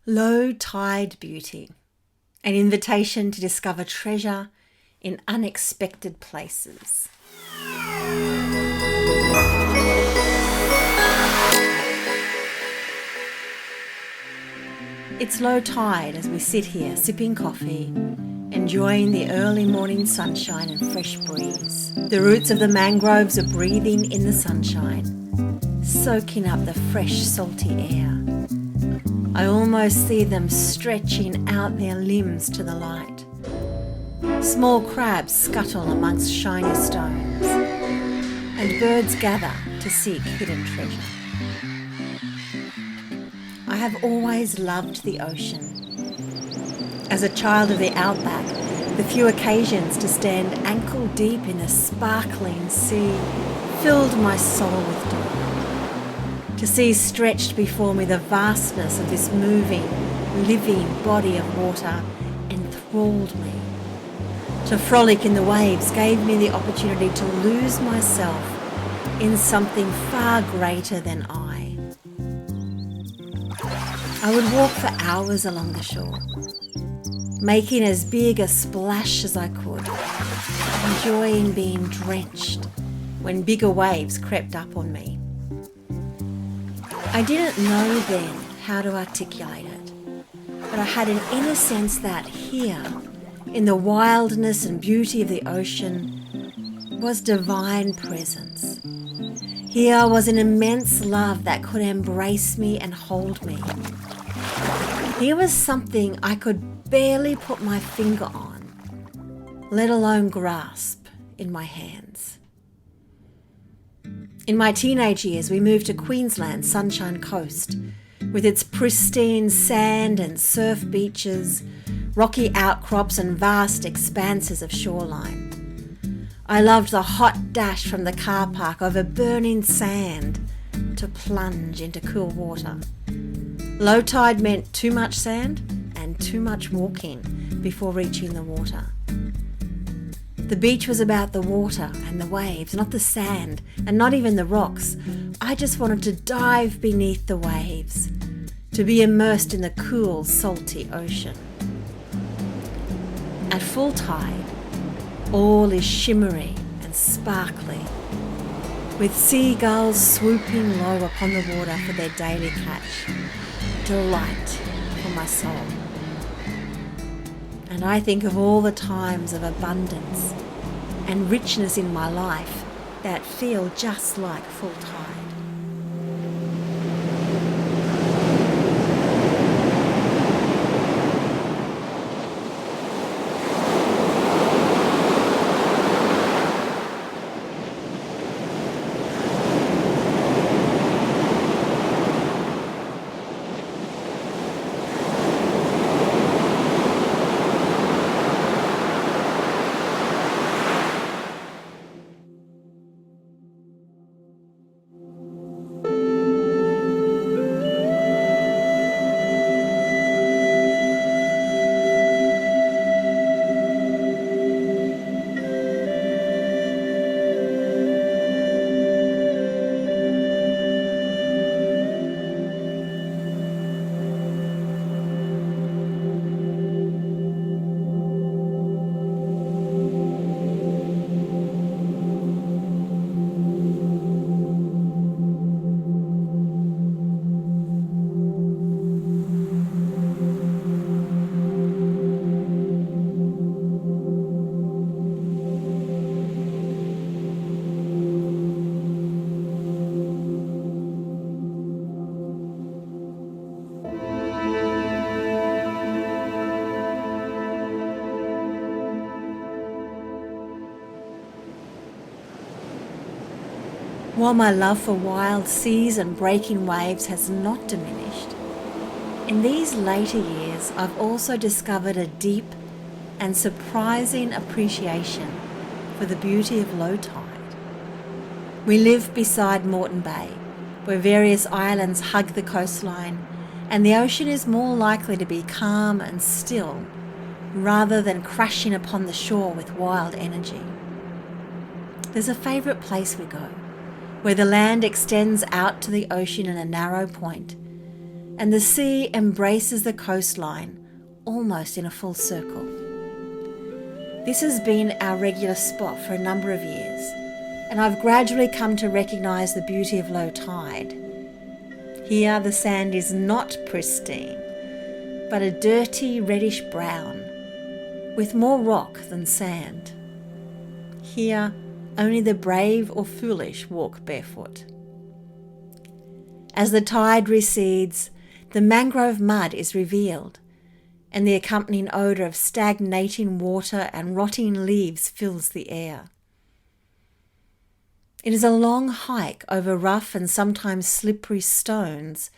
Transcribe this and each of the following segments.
Low tide beauty, an invitation to discover treasure in unexpected places. It's low tide as we sit here sipping coffee, enjoying the early morning sunshine and fresh breeze. The roots of the mangroves are breathing in the sunshine, soaking up the fresh, salty air. I almost see them stretching out their limbs to the light. Small crabs scuttle amongst shiny stones, and birds gather to seek hidden treasure. I have always loved the ocean. As a child of the outback, the few occasions to stand ankle deep in the sparkling sea filled my soul with delight. To see stretched before me the vastness of this moving, living body of water enthralled me. To frolic in the waves gave me the opportunity to lose myself in something far greater than I. I would walk for hours along the shore, making as big a splash as I could, enjoying being drenched when bigger waves crept up on me. I didn't know then how to articulate it, but I had an inner sense that here, in the wildness and beauty of the ocean, was divine presence. Here was an immense love that could embrace me and hold me. Here was something I could barely put my finger on, let alone grasp in my hands. In my teenage years, we moved to Queensland's Sunshine Coast, with its pristine sand and surf beaches, rocky outcrops and vast expanses of shoreline. I loved the hot dash from the car park over burning sand to plunge into cool water. Low tide meant too much sand and too much walking before reaching the water. The beach was about the water and the waves, not the sand and not even the rocks. I just wanted to dive beneath the waves, to be immersed in the cool, salty ocean. At full tide, all is shimmery and sparkly, with seagulls swooping low upon the water for their daily catch. Delight for my soul. And I think of all the times of abundance and richness in my life that feel just like full tide. While my love for wild seas and breaking waves has not diminished, in these later years I've also discovered a deep and surprising appreciation for the beauty of low tide. We live beside Moreton Bay, where various islands hug the coastline, and the ocean is more likely to be calm and still rather than crashing upon the shore with wild energy. There's a favourite place we go, where the land extends out to the ocean in a narrow point, and the sea embraces the coastline almost in a full circle. This has been our regular spot for a number of years, and I've gradually come to recognise the beauty of low tide. Here the sand is not pristine, but a dirty reddish brown, with more rock than sand. Here only the brave or foolish walk barefoot. As the tide recedes, the mangrove mud is revealed, and the accompanying odour of stagnating water and rotting leaves fills the air. It is a long hike over rough and sometimes slippery stones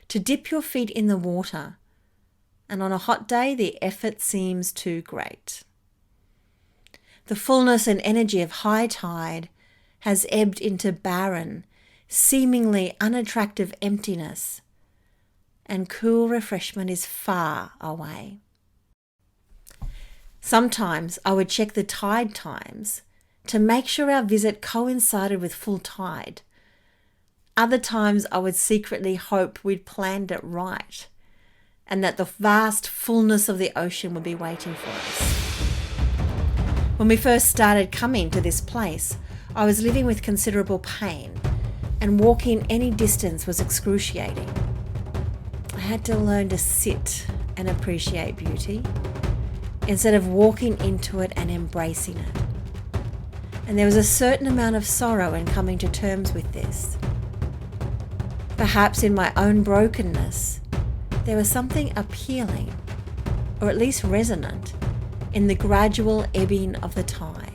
to dip your feet in the water, and on a hot day the effort seems too great. The fullness and energy of high tide has ebbed into barren, seemingly unattractive emptiness, and cool refreshment is far away. Sometimes I would check the tide times to make sure our visit coincided with full tide. Other times I would secretly hope we'd planned it right and that the vast fullness of the ocean would be waiting for us. When we first started coming to this place, I was living with considerable pain, and walking any distance was excruciating. I had to learn to sit and appreciate beauty instead of walking into it and embracing it. And there was a certain amount of sorrow in coming to terms with this. Perhaps in my own brokenness, there was something appealing, or at least resonant, in the gradual ebbing of the tide.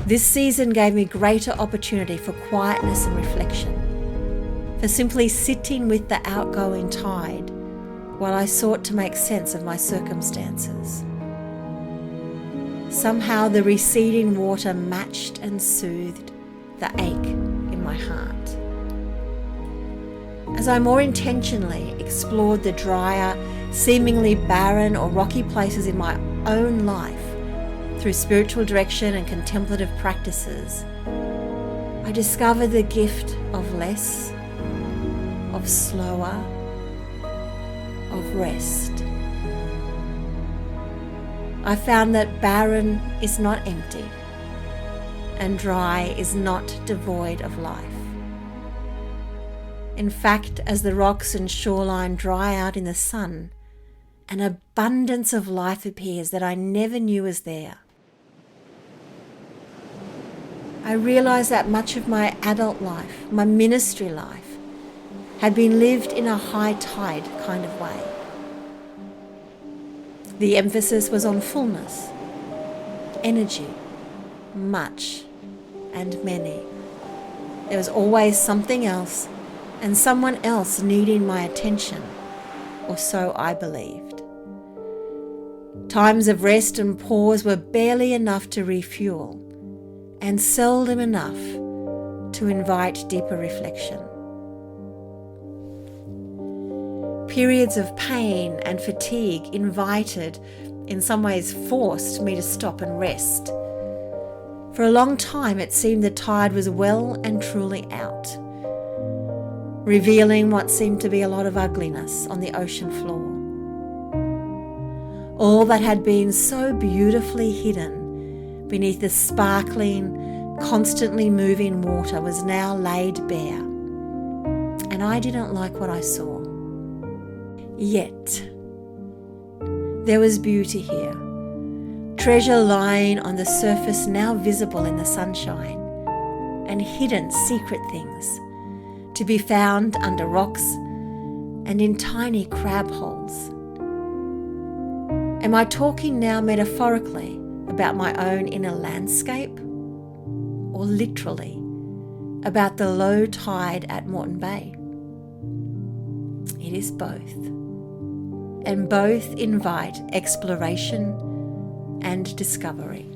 This season gave me greater opportunity for quietness and reflection, for simply sitting with the outgoing tide while I sought to make sense of my circumstances. Somehow the receding water matched and soothed the ache in my heart. As I more intentionally explored the drier, seemingly barren or rocky places in my own life through spiritual direction and contemplative practices, I discovered the gift of less, of slower, of rest. I found that barren is not empty, and dry is not devoid of life. In fact, as the rocks and shoreline dry out in the sun, an abundance of life appears that I never knew was there. I realized that much of my adult life, my ministry life, had been lived in a high tide kind of way. The emphasis was on fullness, energy, much, and many. There was always something else and someone else needing my attention, or so I believed. Times of rest and pause were barely enough to refuel, and seldom enough to invite deeper reflection. Periods of pain and fatigue invited, in some ways forced, me to stop and rest. For a long time it seemed the tide was well and truly out, revealing what seemed to be a lot of ugliness on the ocean floor. All that had been so beautifully hidden beneath the sparkling, constantly moving water was now laid bare, and I didn't like what I saw. Yet, there was beauty here, treasure lying on the surface now visible in the sunshine, and hidden secret things to be found under rocks and in tiny crab holes. Am I talking now metaphorically about my own inner landscape, or literally about the low tide at Moreton Bay? It is both, and both invite exploration and discovery.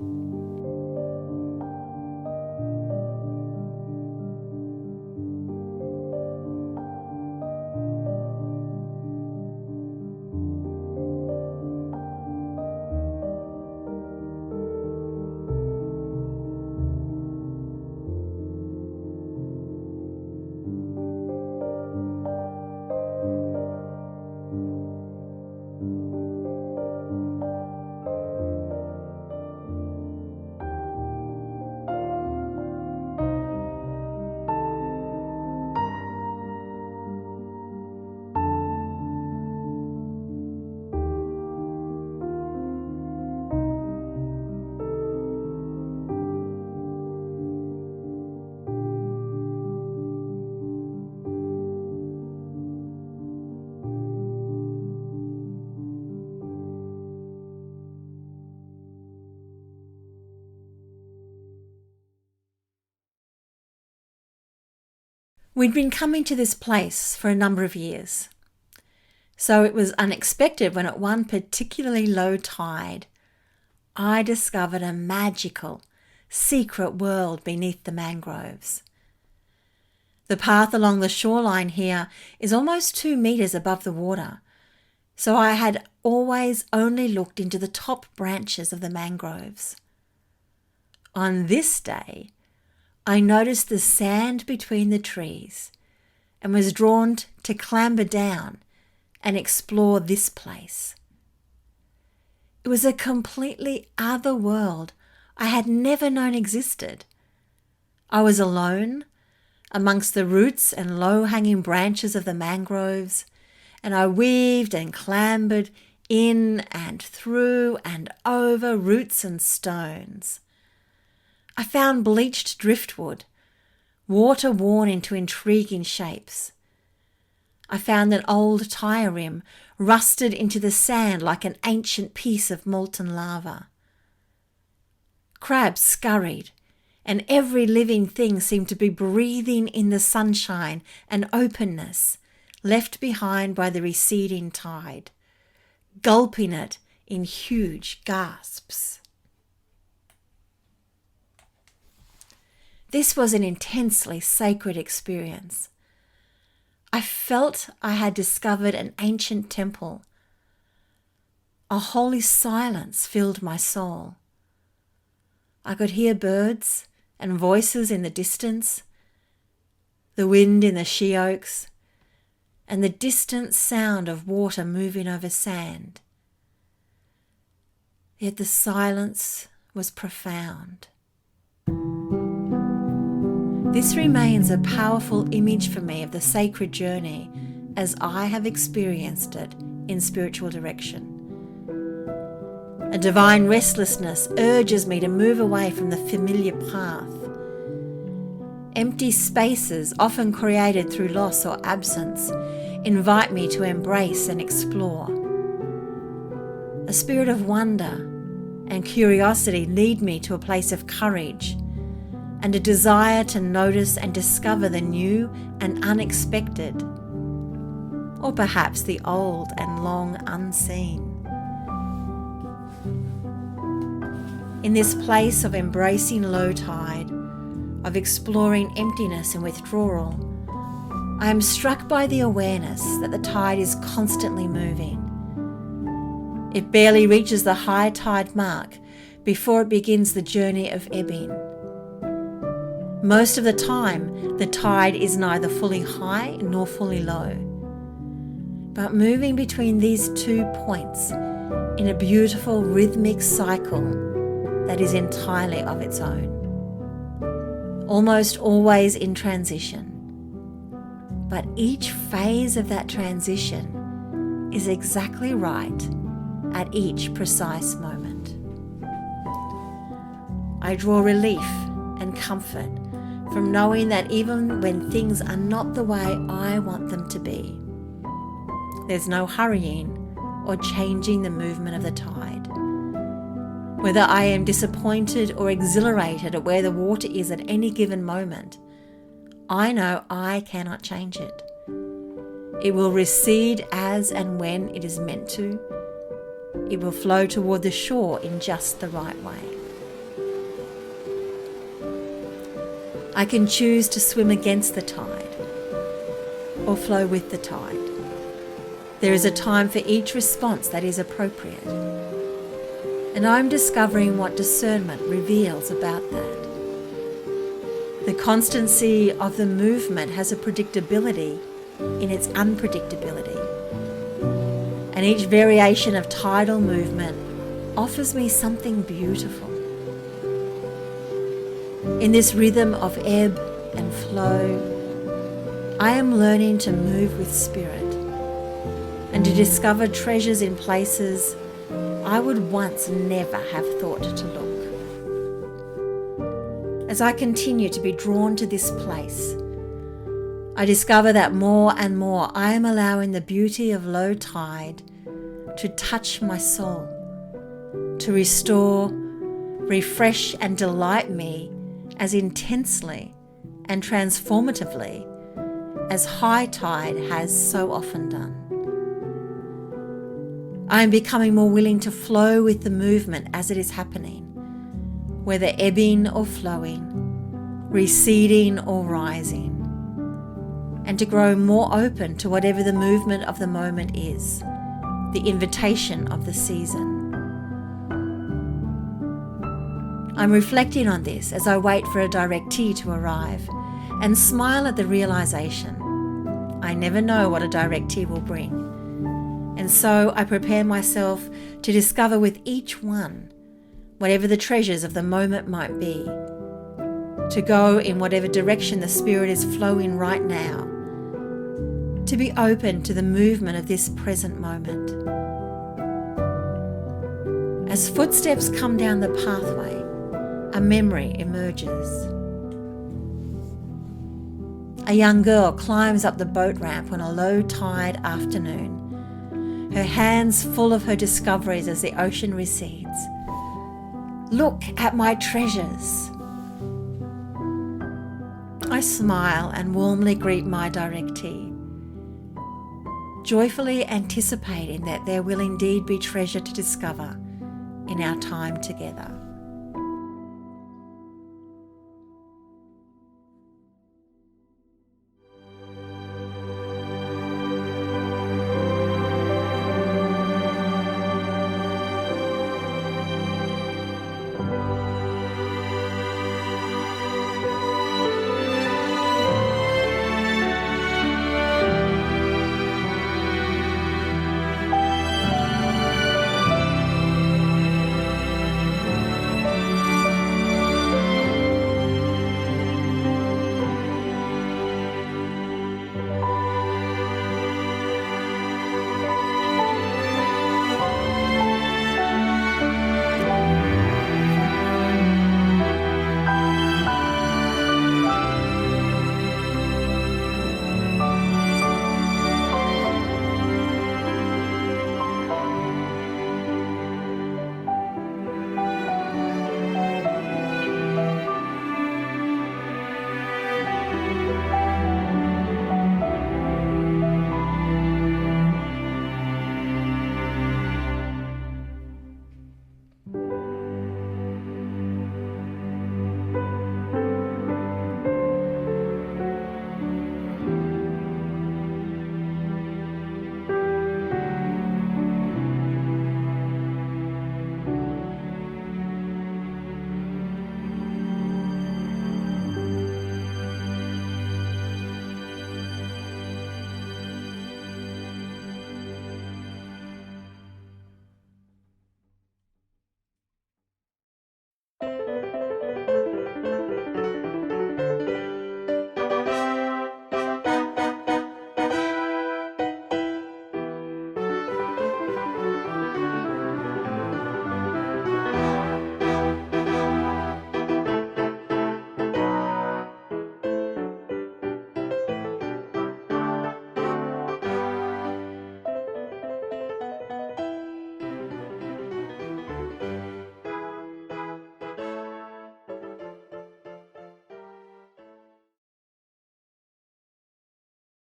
We'd been coming to this place for a number of years, so it was unexpected when at one particularly low tide, I discovered a magical, secret world beneath the mangroves. The path along the shoreline here is almost 2 meters above the water, so I had always only looked into the top branches of the mangroves. On this day, I noticed the sand between the trees and was drawn to clamber down and explore this place. It was a completely other world I had never known existed. I was alone amongst the roots and low-hanging branches of the mangroves, and I weaved and clambered in and through and over roots and stones. I found bleached driftwood, water worn into intriguing shapes. I found an old tire rim rusted into the sand like an ancient piece of molten lava. Crabs scurried, and every living thing seemed to be breathing in the sunshine and openness left behind by the receding tide, gulping it in huge gasps. This was an intensely sacred experience. I felt I had discovered an ancient temple. A holy silence filled my soul. I could hear birds and voices in the distance, the wind in the she-oaks, and the distant sound of water moving over sand. Yet the silence was profound. This remains a powerful image for me of the sacred journey as I have experienced it in spiritual direction. A divine restlessness urges me to move away from the familiar path. Empty spaces, often created through loss or absence, invite me to embrace and explore. A spirit of wonder and curiosity lead me to a place of courage and a desire to notice and discover the new and unexpected, or perhaps the old and long unseen. In this place of embracing low tide, of exploring emptiness and withdrawal, I am struck by the awareness that the tide is constantly moving. It barely reaches the high tide mark before it begins the journey of ebbing. Most of the time, the tide is neither fully high nor fully low, but moving between these 2 points in a beautiful rhythmic cycle that is entirely of its own. Almost always in transition, but each phase of that transition is exactly right at each precise moment. I draw relief and comfort from knowing that even when things are not the way I want them to be, there's no hurrying or changing the movement of the tide. Whether I am disappointed or exhilarated at where the water is at any given moment, I know I cannot change it. It will recede as and when it is meant to. It will flow toward the shore in just the right way. I can choose to swim against the tide or flow with the tide. There is a time for each response that is appropriate. And I'm discovering what discernment reveals about that. The constancy of the movement has a predictability in its unpredictability. And each variation of tidal movement offers me something beautiful. In this rhythm of ebb and flow, I am learning to move with spirit and to discover treasures in places I would once never have thought to look. As I continue to be drawn to this place, I discover that more and more I am allowing the beauty of low tide to touch my soul, to restore, refresh and delight me as intensely and transformatively as high tide has so often done. I am becoming more willing to flow with the movement as it is happening, whether ebbing or flowing, receding or rising, and to grow more open to whatever the movement of the moment is, the invitation of the season. I'm reflecting on this as I wait for a directee to arrive and smile at the realization I never know what a directee will bring. And so I prepare myself to discover with each one whatever the treasures of the moment might be, to go in whatever direction the Spirit is flowing right now, to be open to the movement of this present moment. As footsteps come down the pathway, a memory emerges. A young girl climbs up the boat ramp on a low tide afternoon, her hands full of her discoveries as the ocean recedes. Look at my treasures. I smile and warmly greet my directee, joyfully anticipating that there will indeed be treasure to discover in our time together.